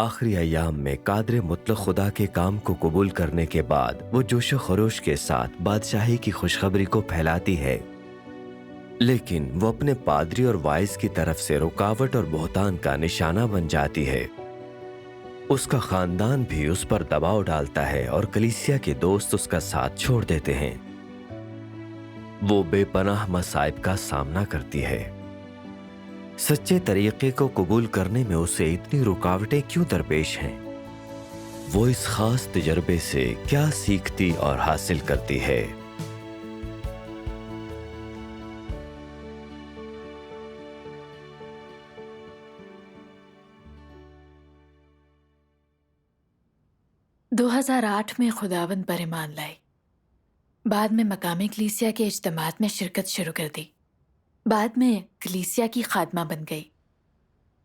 آخری ایام میں قادر مطلق خدا کے کام کو قبول کرنے کے بعد وہ جوش و خروش کے ساتھ بادشاہی کی خوشخبری کو پھیلاتی ہے، لیکن وہ اپنے پادری اور وائس کی طرف سے رکاوٹ اور بہتان کا نشانہ بن جاتی ہے۔ اس کا خاندان بھی اس پر دباؤ ڈالتا ہے اور کلیسیا کے دوست اس کا ساتھ چھوڑ دیتے ہیں۔ وہ بے پناہ مصائب کا سامنا کرتی ہے۔ سچے طریقے کو قبول کرنے میں اسے اتنی رکاوٹیں کیوں درپیش ہیں؟ وہ اس خاص تجربے سے کیا سیکھتی اور حاصل کرتی ہے؟ دو 2008 میں خداوند پر ایمان لائی۔ بعد میں مقامی کلیسیا کے اجتماعات میں شرکت شروع کر دی۔ بعد میں کلیسیا کی خادمہ بن گئی۔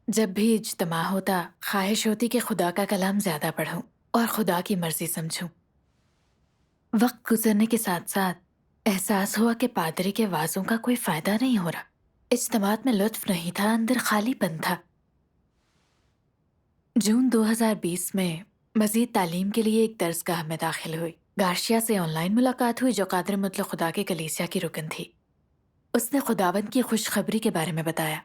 جب بھی اجتماع ہوتا، خواہش ہوتی کہ خدا کا کلام زیادہ پڑھوں اور خدا کی مرضی سمجھوں۔ وقت گزرنے کے ساتھ ساتھ احساس ہوا کہ پادری کے وعظوں کا کوئی فائدہ نہیں ہو رہا۔ اجتماعات میں لطف نہیں تھا، اندر خالی پن تھا۔ جون 2020 میں مزید تعلیم کے لیے ایک درسگاہ میں داخل ہوئی۔ گارشیا سے آن لائن ملاقات ہوئی، جو قادر مطلق خدا کے کلیسیا کی رکن تھی۔ اس نے خداوند کی خوشخبری کے بارے میں بتایا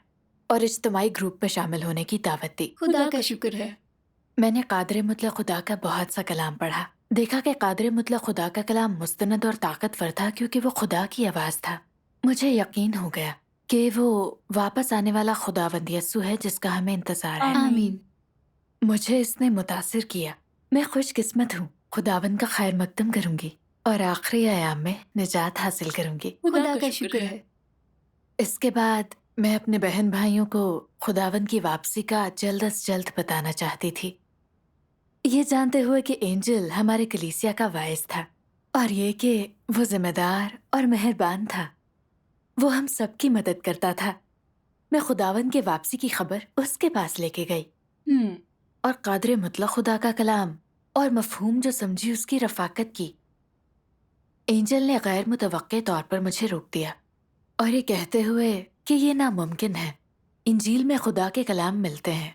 اور اجتماعی گروپ میں شامل ہونے کی دعوت دی۔ خدا کا شکر ہے۔ میں نے قادر مطلق خدا کا بہت سا کلام پڑھا۔ دیکھا کہ قادر مطلق خدا کا کلام مستند اور طاقتور تھا، کیونکہ وہ خدا کی آواز تھا۔ مجھے یقین ہو گیا کہ وہ واپس آنے والا خداوند یسوع ہے جس کا ہمیں انتظار ہے۔ آمین۔ مجھے اس نے متاثر کیا۔ میں خوش قسمت ہوں، خداوند کا خیر مقدم کروں گی اور آخری ایام میں نجات حاصل کروں گی۔ خدا کا شکر ہے۔ اس کے بعد میں اپنے بہن بھائیوں کو خداوند کی واپسی کا جلد از جلد بتانا چاہتی تھی، یہ جانتے ہوئے کہ اینجل ہمارے کلیسیا کا وائس تھا، اور یہ کہ وہ ذمہ دار اور مہربان تھا۔ وہ ہم سب کی مدد کرتا تھا۔ میں خداوند کے واپسی کی خبر اس کے پاس لے کے گئی اور قادر مطلق خدا کا کلام اور مفہوم جو سمجھی اس کی رفاقت کی۔ اینجل نے غیر متوقع طور پر مجھے روک دیا اور یہ کہتے ہوئے کہ یہ ناممکن ہے۔ انجیل میں خدا کے کلام ملتے ہیں،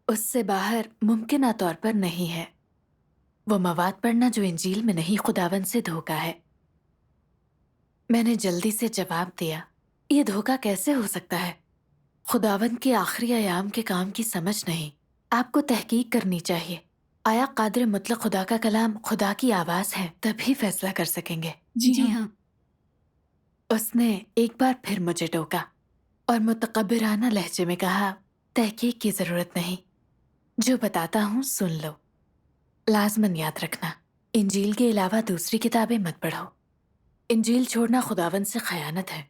اس سے باہر ممکنہ طور پر نہیں ہے۔ وہ مواد پڑھنا جو انجیل میں نہیں خداوند سے دھوکا ہے۔ میں نے جلدی سے جواب دیا، یہ دھوکا کیسے ہو سکتا ہے؟ خداوند کے آخری ایام کے کام کی سمجھ نہیں۔ آپ کو تحقیق کرنی چاہیے۔ آیا قادر مطلق خدا کا کلام خدا کی آواز ہے؟ تبھی فیصلہ کر سکیں گے۔ جی ہاں۔ اس نے ایک بار پھر مجھے ٹوکا اور متکبرانہ لہجے میں کہا، تحقیق کی ضرورت نہیں، جو بتاتا ہوں سن لو۔ لازماً یاد رکھنا، انجیل کے علاوہ دوسری کتابیں مت پڑھو۔ انجیل چھوڑنا خداوند سے خیانت ہے۔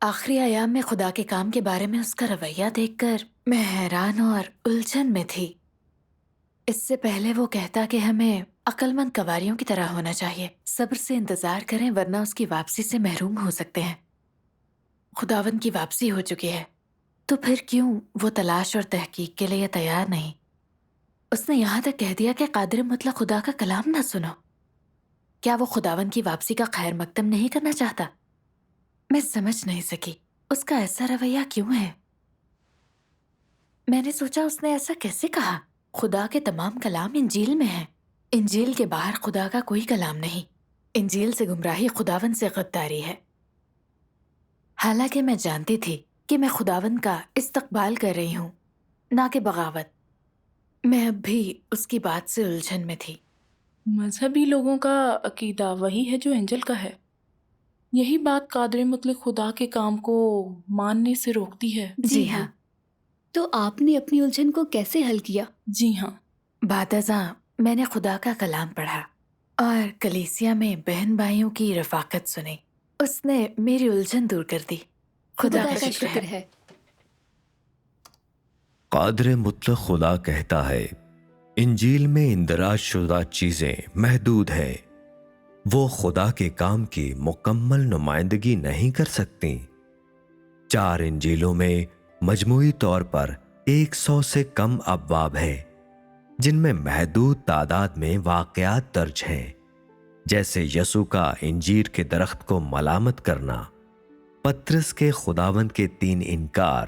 آخری ایام میں خدا کے کام کے بارے میں اس کا رویہ دیکھ کر میں حیران اور الجھن میں تھی۔ اس سے پہلے وہ کہتا کہ ہمیں عقل مند کنواریوں کی طرح ہونا چاہیے، صبر سے انتظار کریں ورنہ اس کی واپسی سے محروم ہو سکتے ہیں۔ خداوند کی واپسی ہو چکی ہے، تو پھر کیوں وہ تلاش اور تحقیق کے لیے تیار نہیں؟ اس نے یہاں تک کہہ دیا کہ قادر مطلق خدا کا کلام نہ سنو۔ کیا وہ خداوند کی واپسی کا خیر مقدم نہیں کرنا چاہتا؟ میں سمجھ نہیں سکی اس کا ایسا رویہ کیوں ہے۔ میں نے سوچا اس نے ایسا کیسے کہا؟ خدا کے تمام کلام انجیل میں ہیں۔ انجیل کے باہر خدا کا کوئی کلام نہیں۔ انجیل سے گمراہی خداوند سے غداری ہے۔ حالانکہ میں جانتی تھی کہ میں خداوند کا استقبال کر رہی ہوں، نہ کہ بغاوت۔ میں اب بھی اس کی بات سے الجھن میں تھی۔ مذہبی لوگوں کا عقیدہ وہی ہے جو اینجل کا ہے۔ یہی بات قادر مطلق خدا کے کام کو ماننے سے روکتی ہے۔ جی ہاں۔ تو آپ نے اپنی الجھن کو کیسے حل کیا؟ جی ہاں۔ بعد ازاں میں نے خدا کا کلام پڑھا اور کلیسیا میں بہن بھائیوں کی رفاقت سنی۔ اس نے میری الجھن دور کر دی۔ خدا کا شکر ہے۔ قادر مطلق خدا کہتا ہے، انجیل میں اندراج شدہ چیزیں محدود ہیں، وہ خدا کے کام کی مکمل نمائندگی نہیں کر سکتی۔ 4 انجیلوں میں مجموعی طور پر 100 سے کم ابواب ہیں، جن میں محدود تعداد میں واقعات درج ہیں، جیسے یسوع کا انجیر کے درخت کو ملامت کرنا، پطرس کے خداوند کے 3 انکار،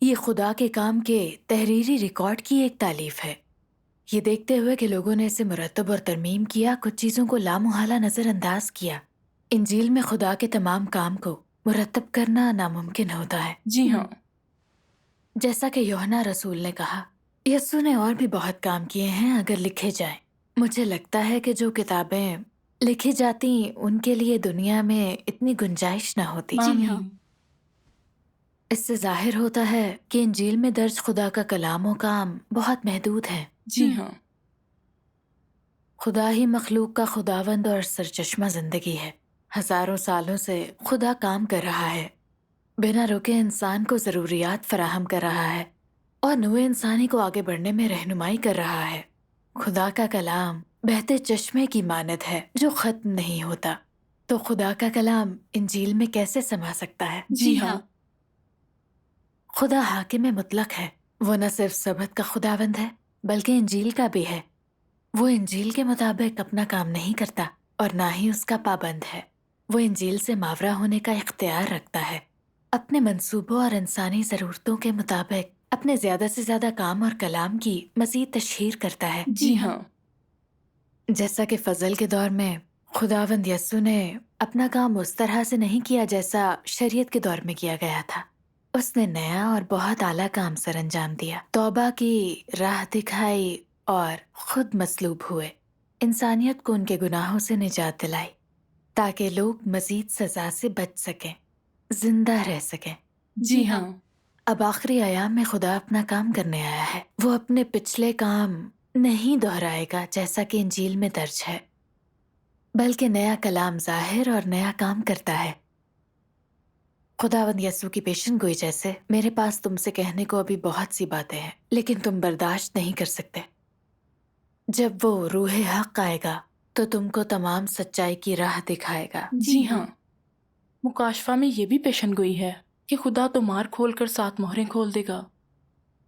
یہ خدا کے کام کے تحریری ریکارڈ کی ایک تعلیف ہے۔ یہ دیکھتے ہوئے کہ لوگوں نے اسے مرتب اور ترمیم کیا، کچھ چیزوں کو لامحالہ نظر انداز کیا۔ انجیل میں خدا کے تمام کام کو مرتب کرنا ناممکن ہوتا ہے، جی ہاں، جیسا کہ یوحنا رسول نے کہا۔ یسوع نے اور بھی بہت کام کیے ہیں اگر لکھے جائیں۔ مجھے لگتا ہے کہ جو کتابیں لکھی جاتی ان کے لیے دنیا میں اتنی گنجائش نہ ہوتی۔ جی ہاں۔ آمین۔ اس سے ظاہر ہوتا ہے کہ انجیل میں درج خدا کا کلام و کام بہت محدود ہے۔ جی ہاں، خدا ہی مخلوق کا خداوند اور سرچشمہ زندگی ہے۔ ہزاروں سالوں سے خدا کام کر رہا ہے، بنا رکے انسان کو ضروریات فراہم کر رہا ہے اور نوع انسانی کو آگے بڑھنے میں رہنمائی کر رہا ہے۔ خدا کا کلام بہتے چشمے کی مانند ہے جو ختم نہیں ہوتا، تو خدا کا کلام انجیل میں کیسے سما سکتا ہے؟ جی ہاں، خدا حاکم مطلق ہے۔ وہ نہ صرف سبت کا خداوند ہے بلکہ انجیل کا بھی ہے۔ وہ انجیل کے مطابق اپنا کام نہیں کرتا اور نہ ہی اس کا پابند ہے۔ وہ انجیل سے ماورا ہونے کا اختیار رکھتا ہے، اپنے منصوبوں اور انسانی ضرورتوں کے مطابق اپنے زیادہ سے زیادہ کام اور کلام کی مزید تشہیر کرتا ہے۔ جی ہاں، جیسا کہ فضل کے دور میں خداوند یسوع نے اپنا کام اس طرح سے نہیں کیا جیسا شریعت کے دور میں کیا گیا تھا۔ اس نے نیا اور بہت اعلیٰ کام سر انجام دیا، توبہ کی راہ دکھائی اور خود مصلوب ہوئے، انسانیت کو ان کے گناہوں سے نجات دلائی تاکہ لوگ مزید سزا سے بچ سکیں، زندہ رہ سکیں۔ جی ہاں، اب آخری ایام میں خدا اپنا کام کرنے آیا ہے۔ وہ اپنے پچھلے کام نہیں دہرائے گا جیسا کہ انجیل میں درج ہے، بلکہ نیا کلام ظاہر اور نیا کام کرتا ہے۔ خداوند یسوع کی پیشن گوئی جیسے، میرے پاس تم سے کہنے کو ابھی بہت سی باتیں ہیں لیکن تم برداشت نہیں کر سکتے۔ جب وہ روح حق آئے گا تو تم کو تمام سچائی کی راہ دکھائے گا۔ جی ہاں۔ مکاشفہ میں یہ بھی پیشن گوئی ہے کہ خدا تمہار کھول کر 7 مہریں کھول دے گا۔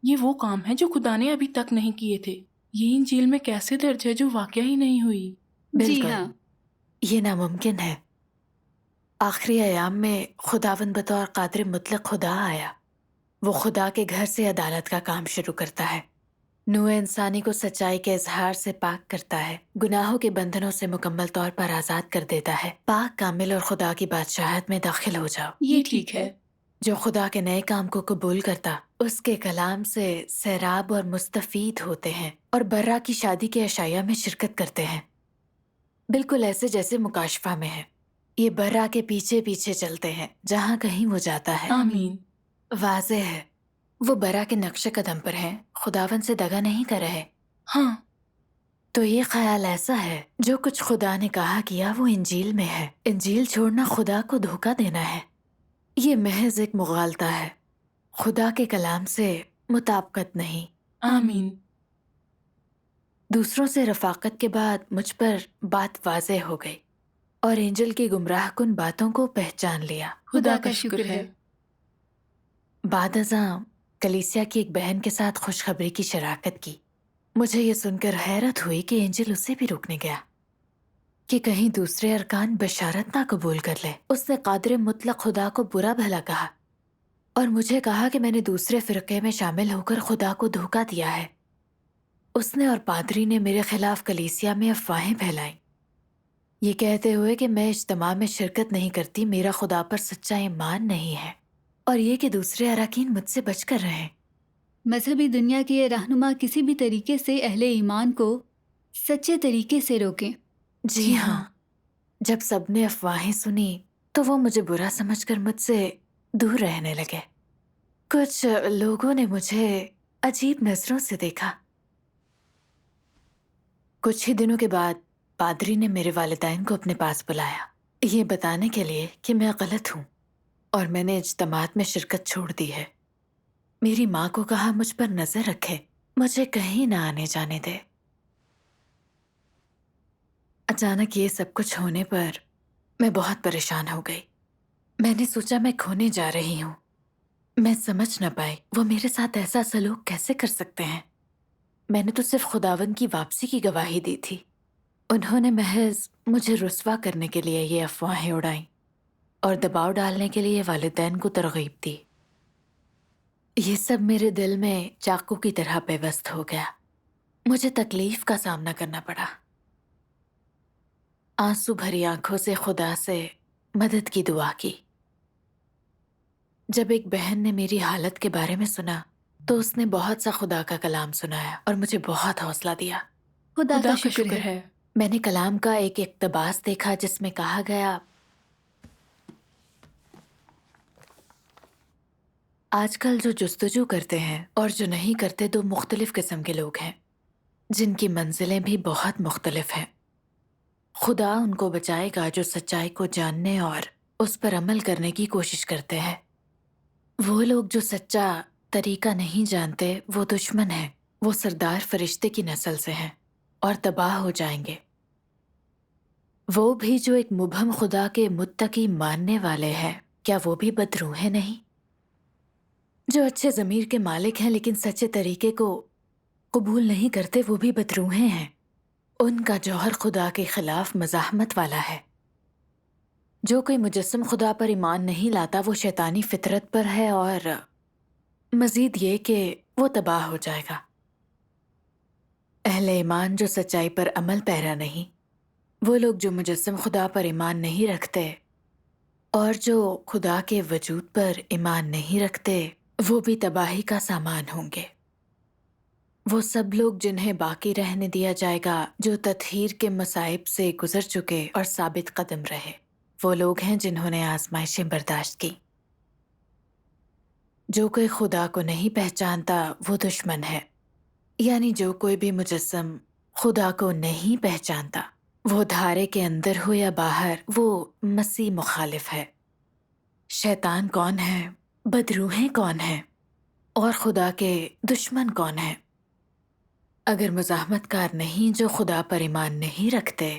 یہ وہ کام ہے جو خدا نے ابھی تک نہیں کیے تھے۔ یہ انجیل میں کیسے درج ہے جو واقعہ ہی نہیں ہوئی؟ جی بالکل، ہاں۔ یہ ناممکن ہے۔ آخری ایام میں خداوند بطور قادر مطلق خدا آیا۔ وہ خدا کے گھر سے عدالت کا کام شروع کرتا ہے، نوع انسانی کو سچائی کے اظہار سے پاک کرتا ہے، گناہوں کے بندھنوں سے مکمل طور پر آزاد کر دیتا ہے۔ پاک، کامل اور خدا کی بادشاہت میں داخل ہو جاؤ۔ یہ ٹھیک ہے۔ جو خدا کے نئے کام کو قبول کرتا اس کے کلام سے سیراب اور مستفید ہوتے ہیں اور برا کی شادی کے عشائیہ میں شرکت کرتے ہیں، بالکل ایسے جیسے مکاشفہ میں ہے۔ یہ برا کے پیچھے پیچھے چلتے ہیں جہاں کہیں وہ جاتا ہے۔ آمین۔ واضح ہے وہ برا کے نقش قدم پر ہیں، خداوند سے دغا نہیں کر رہے۔ ہاں، تو یہ خیال ایسا ہے جو کچھ خدا نے کہا کیا وہ انجیل میں ہے۔ انجیل چھوڑنا خدا کو دھوکہ دینا ہے۔ یہ محض ایک مغالطہ ہے، خدا کے کلام سے مطابقت نہیں۔ آمین۔ دوسروں سے رفاقت کے بعد مجھ پر بات واضح ہو گئی اور اینجل کی گمراہ کن باتوں کو پہچان لیا۔ خدا کا شکر ہے۔ بعد ازاں کلیسیا کی ایک بہن کے ساتھ خوشخبری کی شراکت کی۔ مجھے یہ سن کر حیرت ہوئی کہ اینجل اسے بھی روکنے گیا کہ کہیں دوسرے ارکان بشارت نہ قبول کر لے۔ اس نے قادر مطلق خدا کو برا بھلا کہا اور مجھے کہا کہ میں نے دوسرے فرقے میں شامل ہو کر خدا کو دھوکہ دیا ہے۔ اس نے اور پادری نے میرے خلاف کلیسیا میں افواہیں پھیلائیں، یہ کہتے ہوئے کہ میں اجتماع میں شرکت نہیں کرتی، میرا خدا پر سچا ایمان نہیں ہے، اور یہ کہ دوسرے اراکین مجھ سے بچ کر رہیں۔ مذہبی دنیا کے یہ رہنما کسی بھی طریقے سے اہل ایمان کو سچے طریقے سے روکیں۔ جی ہاں، جب سب نے افواہیں سنی تو وہ مجھے برا سمجھ کر مجھ سے دور رہنے لگے۔ کچھ لوگوں نے مجھے عجیب نظروں سے دیکھا۔ کچھ ہی دنوں کے بعد پادری نے میرے والدین کو اپنے پاس بلایا، یہ بتانے کے لیے کہ میں غلط ہوں اور میں نے اجتماعات میں شرکت چھوڑ دی ہے۔ میری ماں کو کہا مجھ پر نظر رکھے، مجھے کہیں نہ آنے جانے دے۔ اچانک یہ سب کچھ ہونے پر میں بہت پریشان ہو گئی۔ میں نے سوچا میں کھونے جا رہی ہوں۔ میں سمجھ نہ پائی وہ میرے ساتھ ایسا سلوک کیسے کر سکتے ہیں۔ میں نے تو صرف خداوند کی واپسی کی گواہی دی تھی۔ انہوں نے محض مجھے رسوا کرنے کے لیے یہ افواہیں اڑائیں اور دباؤ ڈالنے کے لیے والدین کو ترغیب دی۔ یہ سب میرے دل میں چاقو کی طرح پیوست ہو گیا. مجھے تکلیف کا سامنا کرنا پڑا. آنسو بھری آنکھوں سے خدا سے مدد کی دعا کی. جب ایک بہن نے میری حالت کے بارے میں سنا تو اس نے بہت سا خدا کا کلام سنایا اور مجھے بہت حوصلہ دیا. خدا خدا کا کا شکر ہے. میں نے کلام کا ایک اقتباس دیکھا جس میں کہا گیا، آج کل جو جستجو کرتے ہیں اور جو نہیں کرتے دو مختلف قسم کے لوگ ہیں جن کی منزلیں بھی بہت مختلف ہیں. خدا ان کو بچائے گا جو سچائی کو جاننے اور اس پر عمل کرنے کی کوشش کرتے ہیں. وہ لوگ جو سچا طریقہ نہیں جانتے وہ دشمن ہیں. وہ سردار فرشتے کی نسل سے ہیں اور تباہ ہو جائیں گے. وہ بھی جو ایک مبہم خدا کے متقی ماننے والے ہیں، کیا وہ بھی بدروح نہیں؟ جو اچھے ضمیر کے مالک ہیں لیکن سچے طریقے کو قبول نہیں کرتے وہ بھی بدروحے ہیں. ان کا جوہر خدا کے خلاف مزاحمت والا ہے. جو کوئی مجسم خدا پر ایمان نہیں لاتا وہ شیطانی فطرت پر ہے اور مزید یہ کہ وہ تباہ ہو جائے گا. اہل ایمان جو سچائی پر عمل پیرا نہیں، وہ لوگ جو مجسم خدا پر ایمان نہیں رکھتے اور جو خدا کے وجود پر ایمان نہیں رکھتے وہ بھی تباہی کا سامان ہوں گے. وہ سب لوگ جنہیں باقی رہنے دیا جائے گا جو تطہیر کے مصائب سے گزر چکے اور ثابت قدم رہے، وہ لوگ ہیں جنہوں نے آزمائشیں برداشت کی. جو کوئی خدا کو نہیں پہچانتا وہ دشمن ہے. یعنی جو کوئی بھی مجسم خدا کو نہیں پہچانتا، وہ دھارے کے اندر ہو یا باہر، وہ مسیح مخالف ہے. شیطان کون ہے، بدروحیں کون ہیں اور خدا کے دشمن کون ہیں؟ اگر مزاحمت کار نہیں جو خدا پر ایمان نہیں رکھتے،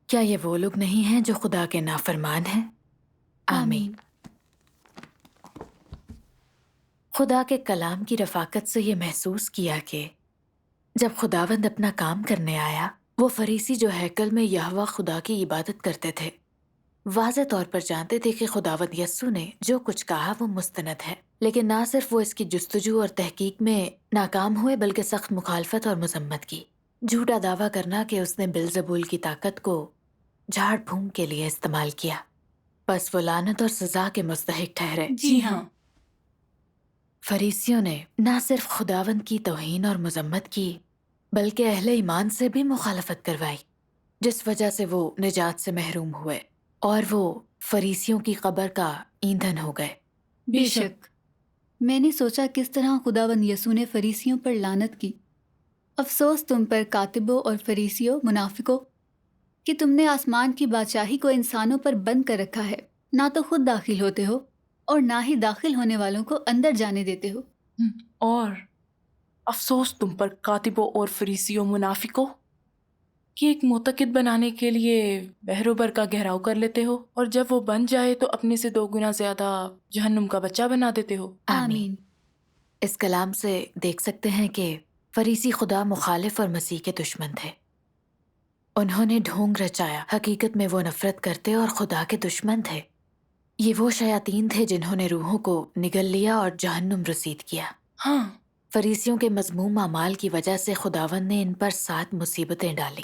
کیا یہ وہ لوگ نہیں ہیں جو خدا کے نافرمان ہیں؟ آمین. خدا کے کلام کی رفاقت سے یہ محسوس کیا کہ جب خداوند اپنا کام کرنے آیا، وہ فریسی جو ہیکل میں یہوہ خدا کی عبادت کرتے تھے واضح طور پر جانتے تھے کہ خداوند یسوع نے جو کچھ کہا وہ مستند ہے، لیکن نہ صرف وہ اس کی جستجو اور تحقیق میں ناکام ہوئے بلکہ سخت مخالفت اور مذمت کی. جھوٹا دعویٰ کرنا کہ اس نے بلزبول کی طاقت کو جھاڑ پھونک کے لیے استعمال کیا، بس وہ لعنت اور سزا کے مستحق ٹھہرے. جی ہاں. فریسیوں نے نہ صرف خداوند کی توہین اور مذمت کی بلکہ اہل ایمان سے بھی مخالفت کروائی، جس وجہ سے وہ نجات سے محروم ہوئے اور وہ فریسیوں کی قبر کا ایندھن ہو گئے. بے شک. میں نے سوچا کس طرح خداوند یسوع نے فریسیوں پر لعنت کی. افسوس تم پر کاتبوں اور فریسیوں منافقوں کہ تم نے آسمان کی بادشاہی کو انسانوں پر بند کر رکھا ہے. نہ تو خود داخل ہوتے ہو اور نہ ہی داخل ہونے والوں کو اندر جانے دیتے ہو. اور افسوس تم پر کاتبوں اور فریسیوں منافقوں کہ ایک معتقد بنانے کے لیے بحر و بر کا گہراؤ کر لیتے ہو اور جب وہ بن جائے تو اپنے سے 2 گنا زیادہ جہنم کا بچہ بنا دیتے ہو. آمین. اس کلام سے دیکھ سکتے ہیں کہ فریسی خدا مخالف اور مسیح کے دشمن تھے. انہوں نے ڈھونگ رچایا، حقیقت میں وہ نفرت کرتے اور خدا کے دشمن تھے. یہ وہ شیاطین تھے جنہوں نے روحوں کو نگل لیا اور جہنم رسید کیا. ہاں. فریسیوں کے مذموم اعمال کی وجہ سے خداوند نے ان پر 7 مصیبتیں ڈالیں.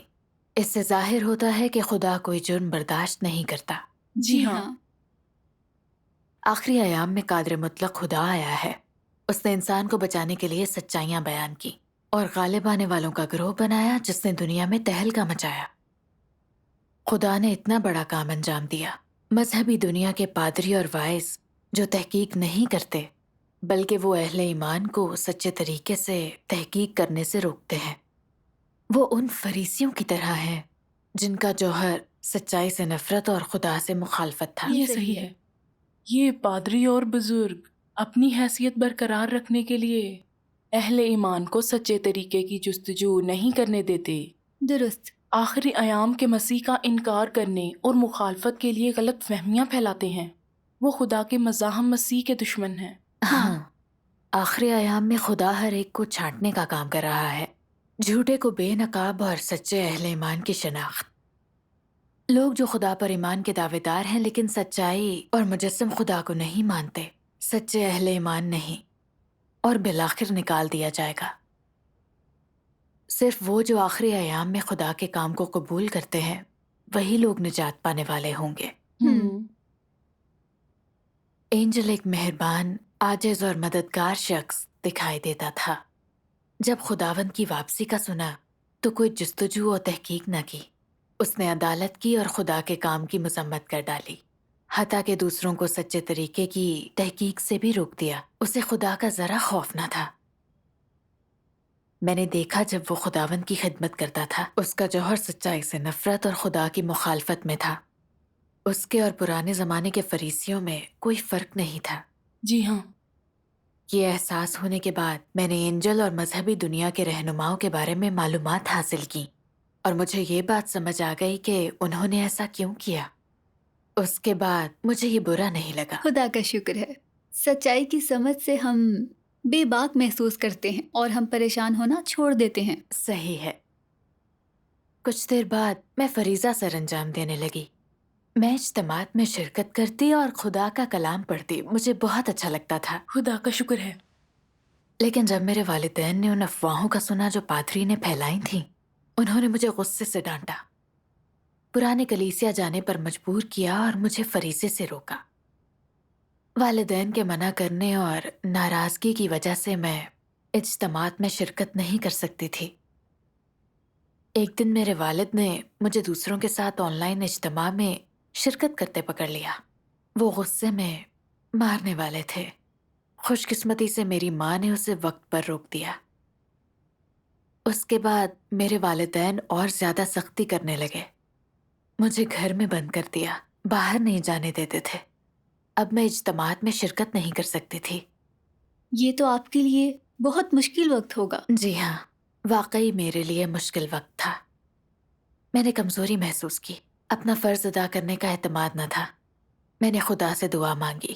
اس سے ظاہر ہوتا ہے کہ خدا کوئی جرم برداشت نہیں کرتا. جی ہاں. آخری ایام میں قادر مطلق خدا آیا ہے. اس نے انسان کو بچانے کے لیے سچائیاں بیان کی اور غالب آنے والوں کا گروہ بنایا جس نے دنیا میں تہلکہ مچایا. خدا نے اتنا بڑا کام انجام دیا. مذہبی دنیا کے پادری اور وائز جو تحقیق نہیں کرتے بلکہ وہ اہل ایمان کو سچے طریقے سے تحقیق کرنے سے روکتے ہیں، وہ ان فریسیوں کی طرح ہیں جن کا جوہر سچائی سے نفرت اور خدا سے مخالفت تھا. یہ صحیح ہے. یہ پادری اور بزرگ اپنی حیثیت برقرار رکھنے کے لیے اہل ایمان کو سچے طریقے کی جستجو نہیں کرنے دیتے. درست. آخری ایام کے مسیح کا انکار کرنے اور مخالفت کے لیے غلط فہمیاں پھیلاتے ہیں. وہ خدا کے مزاحم مسیح کے دشمن ہیں. ہاں، آخری ایام میں خدا ہر ایک کو چھانٹنے کا کام کر رہا ہے. جھوٹے کو بے نقاب اور سچے اہل ایمان کی شناخت. لوگ جو خدا پر ایمان کے دعوے دار ہیں لیکن سچائی اور مجسم خدا کو نہیں مانتے، سچے اہل ایمان نہیں. اور بالآخر نکال دیا جائے گا۔ صرف وہ جو آخری ایام میں خدا کے کام کو قبول کرتے ہیں وہی لوگ نجات پانے والے ہوں گے۔ اینجل ایک مہربان، عاجز اور مددگار شخص دکھائی دیتا تھا۔ جب خداوند کی واپسی کا سنا تو کوئی جستجو اور تحقیق نہ کی۔ اس نے عدالت کی اور خدا کے کام کی مذمت کر ڈالی، حتیٰ کہ دوسروں کو سچے طریقے کی تحقیق سے بھی روک دیا۔ اسے خدا کا ذرا خوف نہ تھا۔ میں نے دیکھا جب وہ خداوند کی خدمت کرتا تھا، اس کا جوہر سچائی سے نفرت اور خدا کی مخالفت میں تھا۔ اس کے اور پرانے زمانے کے فریسیوں میں کوئی فرق نہیں تھا۔ جی ہاں، یہ احساس ہونے کے بعد میں نے اینجل اور مذہبی دنیا کے رہنماؤں کے بارے میں معلومات حاصل کی، اور مجھے یہ بات سمجھ آ گئی کہ انہوں نے ایسا کیوں کیا۔ اس کے بعد مجھے یہ برا نہیں لگا۔ خدا کا شکر ہے، سچائی کی سمجھ سے ہم بے باک محسوس کرتے ہیں اور ہم پریشان ہونا چھوڑ دیتے ہیں۔ صحیح ہے۔ کچھ دیر بعد میں فریضہ سر انجام دینے لگی۔ میں اجتماعات میں شرکت کرتی اور خدا کا کلام پڑھتی، مجھے بہت اچھا لگتا تھا۔ خدا کا شکر ہے۔ لیکن جب میرے والدین نے ان افواہوں کا سنا جو پادری نے پھیلائی تھیں، انہوں نے مجھے غصے سے ڈانٹا، پرانے کلیسیا جانے پر مجبور کیا اور مجھے فریضے سے روکا۔ والدین کے منع کرنے اور ناراضگی کی وجہ سے میں اجتماعات میں شرکت نہیں کر سکتی تھی۔ ایک دن میرے والد نے مجھے دوسروں کے ساتھ آن لائن اجتماع میں شرکت کرتے پکڑ لیا۔ وہ غصے میں مارنے والے تھے۔ خوش قسمتی سے میری ماں نے اسے وقت پر روک دیا۔ اس کے بعد میرے والدین اور زیادہ سختی کرنے لگے، مجھے گھر میں بند کر دیا، باہر نہیں جانے دیتے تھے۔ اب میں اجتماعات میں شرکت نہیں کر سکتی تھی۔ یہ تو آپ کے لیے بہت مشکل وقت ہوگا۔ جی ہاں، واقعی میرے لیے مشکل وقت تھا۔ میں نے کمزوری محسوس کی، اپنا فرض ادا کرنے کا اعتماد نہ تھا۔ میں نے خدا سے دعا مانگی،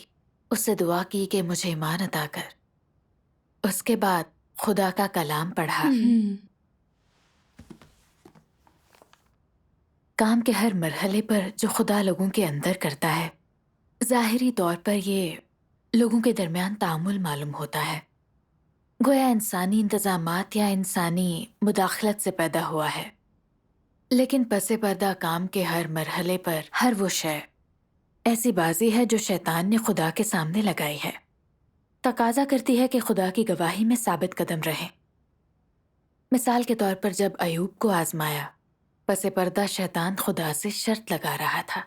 اس سے دعا کی کہ مجھے ایمان عطا کر۔ اس کے بعد خدا کا کلام پڑھا۔ کام کے ہر مرحلے پر جو خدا لوگوں کے اندر کرتا ہے، ظاہری طور پر یہ لوگوں کے درمیان تعامل معلوم ہوتا ہے، گویا انسانی انتظامات یا انسانی مداخلت سے پیدا ہوا ہے۔ لیکن پس پردہ کام کے ہر مرحلے پر ہر وہ شے ایسی بازی ہے جو شیطان نے خدا کے سامنے لگائی ہے، تقاضا کرتی ہے کہ خدا کی گواہی میں ثابت قدم رہیں۔ مثال کے طور پر جب ایوب کو آزمایا، پس پردہ شیطان خدا سے شرط لگا رہا تھا،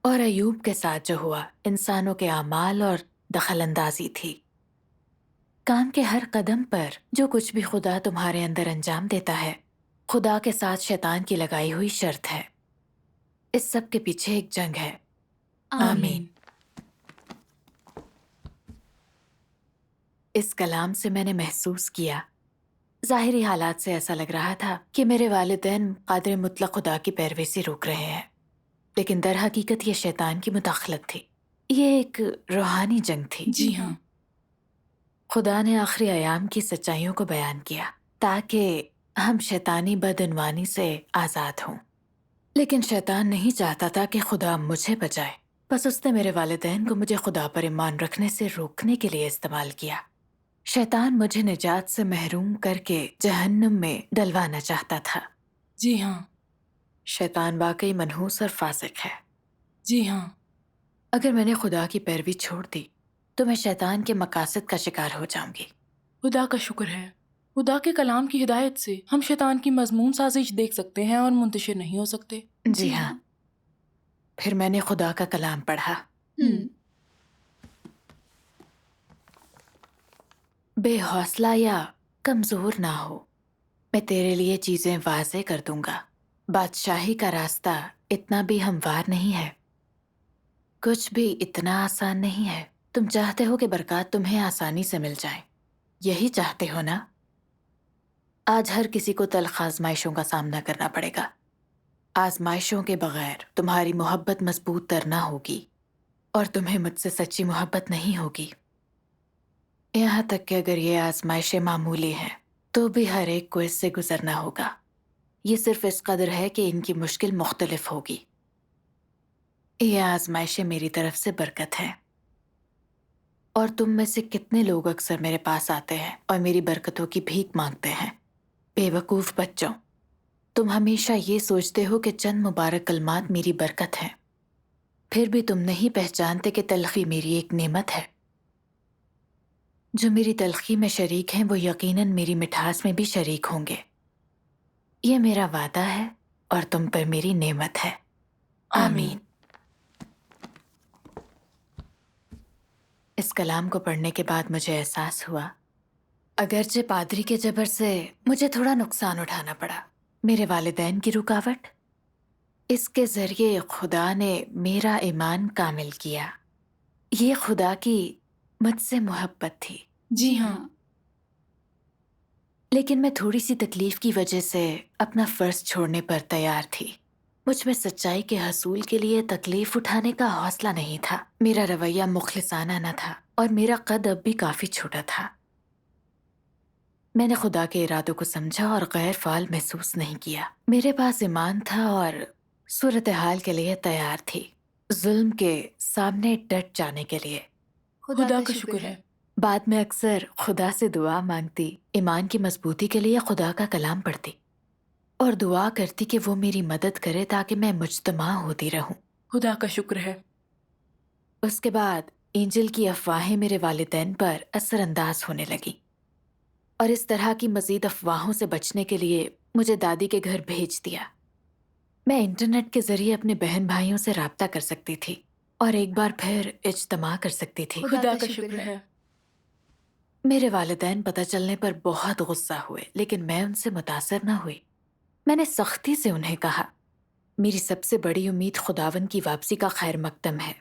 اور ایوب کے ساتھ جو ہوا انسانوں کے اعمال اور دخل اندازی تھی۔ کام کے ہر قدم پر جو کچھ بھی خدا تمہارے اندر انجام دیتا ہے، خدا کے ساتھ شیطان کی لگائی ہوئی شرط ہے۔ اس سب کے پیچھے ایک جنگ ہے۔ آمین۔ اس کلام سے میں نے محسوس کیا، ظاہری حالات سے ایسا لگ رہا تھا کہ میرے والدین قادر مطلق خدا کی پیروی سے روک رہے ہیں، لیکن در حقیقت یہ شیطان کی مداخلت تھی۔ یہ ایک روحانی جنگ تھی۔ جی ہاں، خدا نے آخری ایام کی سچائیوں کو بیان کیا تاکہ ہم شیطانی بدعنوانی سے آزاد ہوں، لیکن شیطان نہیں چاہتا تھا کہ خدا مجھے بچائے، بس اس نے میرے والدین کو مجھے خدا پر ایمان رکھنے سے روکنے کے لیے استعمال کیا۔ شیطان مجھے نجات سے محروم کر کے جہنم میں ڈلوانا چاہتا تھا۔ جی ہاں، شیطان واقعی منحوس اور فاسق ہے۔ جی ہاں، اگر میں نے خدا کی پیروی چھوڑ دی تو میں شیطان کے مقاصد کا شکار ہو جاؤں گی۔ خدا کا شکر ہے، خدا کے کلام کی ہدایت سے ہم شیطان کی مضمون سازش دیکھ سکتے ہیں اور منتشر نہیں ہو سکتے۔ جی ہاں۔ پھر میں نے خدا کا کلام پڑھا۔ بے حوصلہ یا کمزور نہ ہو، میں تیرے لیے چیزیں واضح کر دوں گا۔ بادشاہی کا راستہ اتنا بھی ہموار نہیں ہے، کچھ بھی اتنا آسان نہیں ہے۔ تم چاہتے ہو کہ برکات تمہیں آسانی سے مل جائیں، یہی چاہتے ہو نا؟ آج ہر کسی کو تلخ آزمائشوں کا سامنا کرنا پڑے گا۔ آزمائشوں کے بغیر تمہاری محبت مضبوط تر نہ ہوگی، اور تمہیں مجھ سے سچی محبت نہیں ہوگی۔ یہاں تک کہ اگر یہ آزمائشیں معمولی ہیں تو بھی ہر ایک کو اس سے گزرنا ہوگا۔ یہ صرف اس قدر ہے کہ ان کی مشکل مختلف ہوگی۔ یہ آزمائشیں میری طرف سے برکت ہے۔ اور تم میں سے کتنے لوگ اکثر میرے پاس آتے ہیں اور میری برکتوں کی بھیک مانگتے ہیں؟ بے وقوف بچوں، تم ہمیشہ یہ سوچتے ہو کہ چند مبارک کلمات میری برکت ہیں، پھر بھی تم نہیں پہچانتے کہ تلخی میری ایک نعمت ہے۔ جو میری تلخی میں شریک ہیں وہ یقیناً میری مٹھاس میں بھی شریک ہوں گے۔ یہ میرا وعدہ ہے اور تم پر میری نعمت ہے۔ آمین۔ اس کلام کو پڑھنے کے بعد مجھے احساس ہوا، اگرچہ پادری کے جبر سے مجھے تھوڑا نقصان اٹھانا پڑا، میرے والدین کی رکاوٹ، اس کے ذریعے خدا نے میرا ایمان کامل کیا۔ یہ خدا کی مجھ سے محبت تھی۔ جی ہاں، لیکن میں تھوڑی سی تکلیف کی وجہ سے اپنا فرض چھوڑنے پر تیار تھی۔ مجھ میں سچائی کے حصول کے لیے تکلیف اٹھانے کا حوصلہ نہیں تھا۔ میرا رویہ مخلصانہ نہ تھا اور میرا قد اب بھی کافی چھوٹا تھا۔ میں نے خدا کے ارادوں کو سمجھا اور غیر فعال محسوس نہیں کیا۔ میرے پاس ایمان تھا اور صورتحال کے لیے تیار تھی، ظلم کے سامنے ڈٹ جانے کے لیے۔ خدا کا شکر ہے۔ بعد میں اکثر خدا سے دعا مانگتی، ایمان کی مضبوطی کے لیے خدا کا کلام پڑھتی اور دعا کرتی کہ وہ میری مدد کرے تاکہ میں مجتمع ہوتی رہوں۔ خدا کا شکر ہے۔ اس کے بعد اینجل کی افواہیں میرے والدین پر اثر انداز ہونے لگیں اور اس طرح کی مزید افواہوں سے بچنے کے لیے مجھے دادی کے گھر بھیج دیا۔ میں انٹرنیٹ کے ذریعے اپنے بہن بھائیوں سے رابطہ کر سکتی تھی اور ایک بار پھر اجتماع کر سکتی تھی۔ خدا کا شکر ہے۔ میرے والدین پتہ چلنے پر بہت غصہ ہوئے، لیکن میں ان سے متاثر نہ ہوئی۔ میں نے سختی سے انہیں کہا، میری سب سے بڑی امید خداوند کی واپسی کا خیر مقدم ہے۔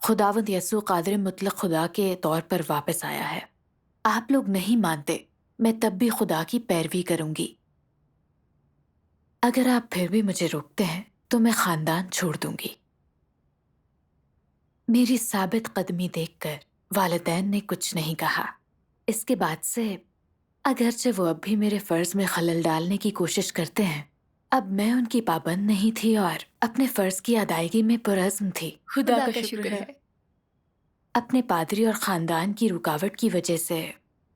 خداوند یسوع قادر مطلق خدا کے طور پر واپس آیا ہے۔ آپ لوگ نہیں مانتے، میں تب بھی خدا کی پیروی کروں گی۔ اگر آپ پھر بھی مجھے روکتے ہیں تو میں خاندان چھوڑ دوں گی۔ میری ثابت قدمی دیکھ کر والدین نے کچھ نہیں کہا۔ اس کے بعد سے اگرچہ وہ اب بھی میرے فرض میں خلل ڈالنے کی کوشش کرتے ہیں، اب میں ان کی پابند نہیں تھی اور اپنے فرض کی ادائیگی میں پرعزم تھی۔ خدا کا شکر ہے۔ اپنے پادری اور خاندان کی رکاوٹ کی وجہ سے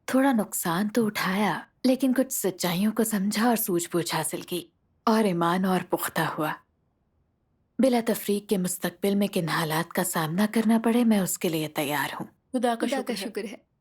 تھوڑا نقصان تو اٹھایا، لیکن کچھ سچائیوں کو سمجھا اور سوجھ بوجھ حاصل کی اور ایمان اور پختہ ہوا۔ بلا تفریق کے مستقبل میں کن حالات کا سامنا کرنا پڑے میں اس کے لیے تیار ہوں۔ خدا کا خدا کا شکر ہے۔ شکر ہے۔